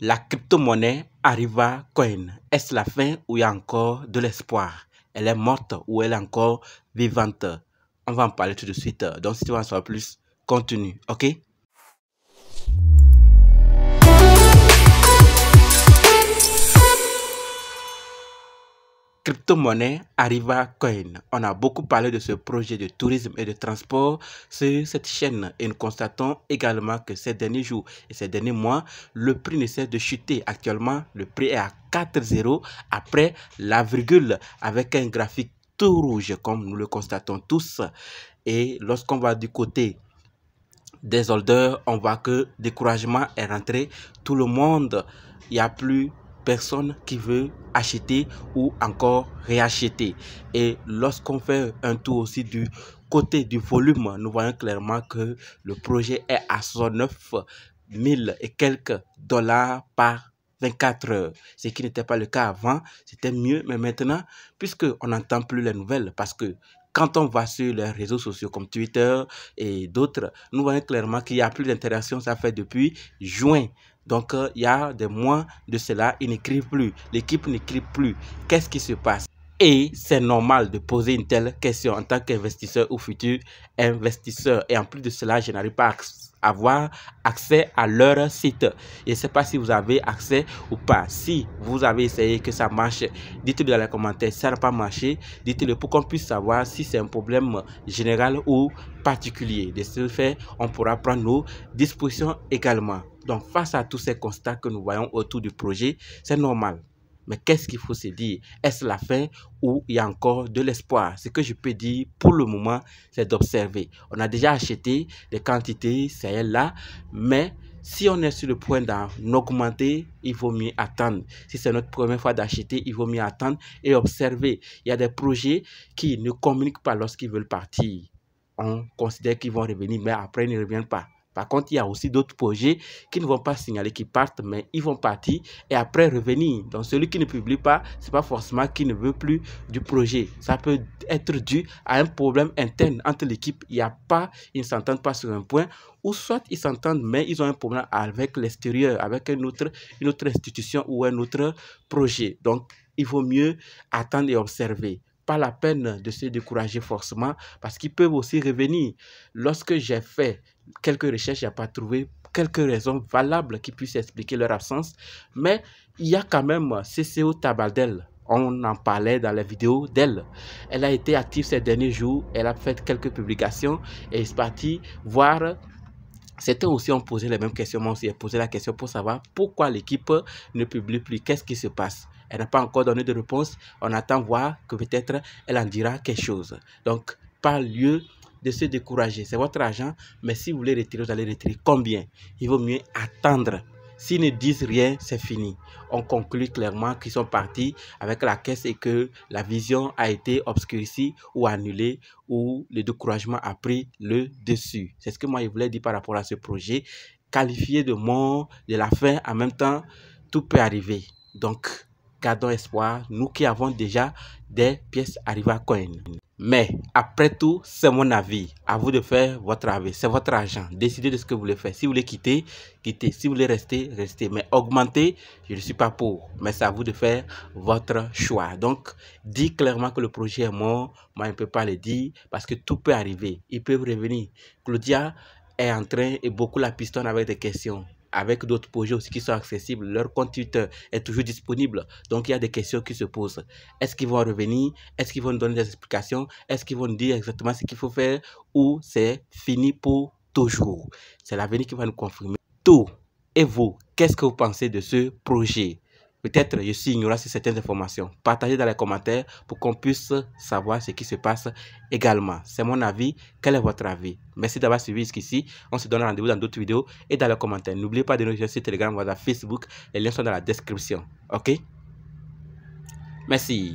La crypto-monnaie Arriva Coin, est-ce la fin ou il y a encore de l'espoir? Elle est morte ou elle est encore vivante? On va en parler tout de suite. Donc si tu veux en savoir plus, continue, ok? Crypto-monnaie Arriva Coin. On a beaucoup parlé de ce projet de tourisme et de transport sur cette chaîne et nous constatons également que ces derniers jours et ces derniers mois, le prix ne cesse de chuter. Actuellement, le prix est à 4,0 après la virgule avec un graphique tout rouge comme nous le constatons tous. Et lorsqu'on va du côté des holders, on voit que découragement est rentré. Tout le monde, il n'y a plus personne qui veut acheter ou encore réacheter. Et lorsqu'on fait un tour aussi du côté du volume, nous voyons clairement que le projet est à 69 000 et quelques dollars par 24 heures, ce qui n'était pas le cas avant. C'était mieux, mais maintenant, puisqu'on n'entend plus les nouvelles, parce que quand on va sur les réseaux sociaux comme Twitter et d'autres, nous voyons clairement qu'il n'y a plus d'interaction. Ça fait depuis juin. Donc, il y a des mois de cela, ils n'écrivent plus. L'équipe n'écrit plus. Qu'est-ce qui se passe? Et c'est normal de poser une telle question en tant qu'investisseur ou futur investisseur. Et en plus de cela, je n'arrive pas à avoir accès à leur site. Je ne sais pas si vous avez accès ou pas. Si vous avez essayé que ça marche, dites-le dans les commentaires. Si ça n'a pas marché, dites-le pour qu'on puisse savoir si c'est un problème général ou particulier. De ce fait, on pourra prendre nos dispositions également. Donc, face à tous ces constats que nous voyons autour du projet, c'est normal. Mais qu'est-ce qu'il faut se dire? Est-ce la fin ou il y a encore de l'espoir? Ce que je peux dire pour le moment, c'est d'observer. On a déjà acheté des quantités, c'est là, mais si on est sur le point d'en augmenter, il vaut mieux attendre. Si c'est notre première fois d'acheter, il vaut mieux attendre et observer. Il y a des projets qui ne communiquent pas lorsqu'ils veulent partir. On considère qu'ils vont revenir, mais après, ils ne reviennent pas. Par contre, il y a aussi d'autres projets qui ne vont pas signaler qu'ils partent, mais ils vont partir et après revenir. Donc, celui qui ne publie pas, ce n'est pas forcément qu'il ne veut plus du projet. Ça peut être dû à un problème interne entre l'équipe. Il n'y a pas, ils ne s'entendent pas sur un point, ou soit ils s'entendent, mais ils ont un problème avec l'extérieur, avec une autre institution ou un autre projet. Donc, il vaut mieux attendre et observer. Pas la peine de se décourager forcément parce qu'ils peuvent aussi revenir. Lorsque j'ai fait quelques recherches, je n'ai pas trouvé quelques raisons valables qui puissent expliquer leur absence. Mais il y a quand même CCO Tabaldel. On en parlait dans les vidéos d'elle. Elle a été active ces derniers jours. Elle a fait quelques publications et est partie voir. Certains aussi ont posé les mêmes questions. Moi aussi, j'ai posé la question pour savoir pourquoi l'équipe ne publie plus. Qu'est-ce qui se passe? Elle n'a pas encore donné de réponse. On attend voir que peut-être elle en dira quelque chose. Donc, pas lieu de se décourager. C'est votre argent, mais si vous voulez retirer, vous allez retirer combien? Il vaut mieux attendre. S'ils ne disent rien, c'est fini. On conclut clairement qu'ils sont partis avec la caisse et que la vision a été obscurcie ou annulée ou le découragement a pris le dessus. C'est ce que moi je voulais dire par rapport à ce projet. Qualifié de mort, de la fin, en même temps, tout peut arriver. Donc, gardons espoir, nous qui avons déjà des pièces Arriva Coin. Mais après tout, c'est mon avis. À vous de faire votre avis. C'est votre argent. Décidez de ce que vous voulez faire. Si vous voulez quitter, quittez. Si vous voulez rester, restez. Mais augmenter, je ne suis pas pour. Mais c'est à vous de faire votre choix. Donc, dis clairement que le projet est mort. Moi, je ne peux pas le dire parce que tout peut arriver. Ils peuvent revenir. Claudia est en train et beaucoup la pistonne avec des questions. Avec d'autres projets aussi qui sont accessibles. Leur compte Twitter est toujours disponible. Donc, il y a des questions qui se posent. Est-ce qu'ils vont revenir? Est-ce qu'ils vont nous donner des explications? Est-ce qu'ils vont nous dire exactement ce qu'il faut faire? Ou c'est fini pour toujours? C'est l'avenir qui va nous confirmer tout. Et vous, qu'est-ce que vous pensez de ce projet? Peut-être je suis ignorant sur certaines informations. Partagez dans les commentaires pour qu'on puisse savoir ce qui se passe également. C'est mon avis. Quel est votre avis? Merci d'avoir suivi jusqu'ici. On se donne rendez-vous dans d'autres vidéos et dans les commentaires. N'oubliez pas de nous rejoindre sur Telegram, WhatsApp, Facebook. Les liens sont dans la description. Ok? Merci.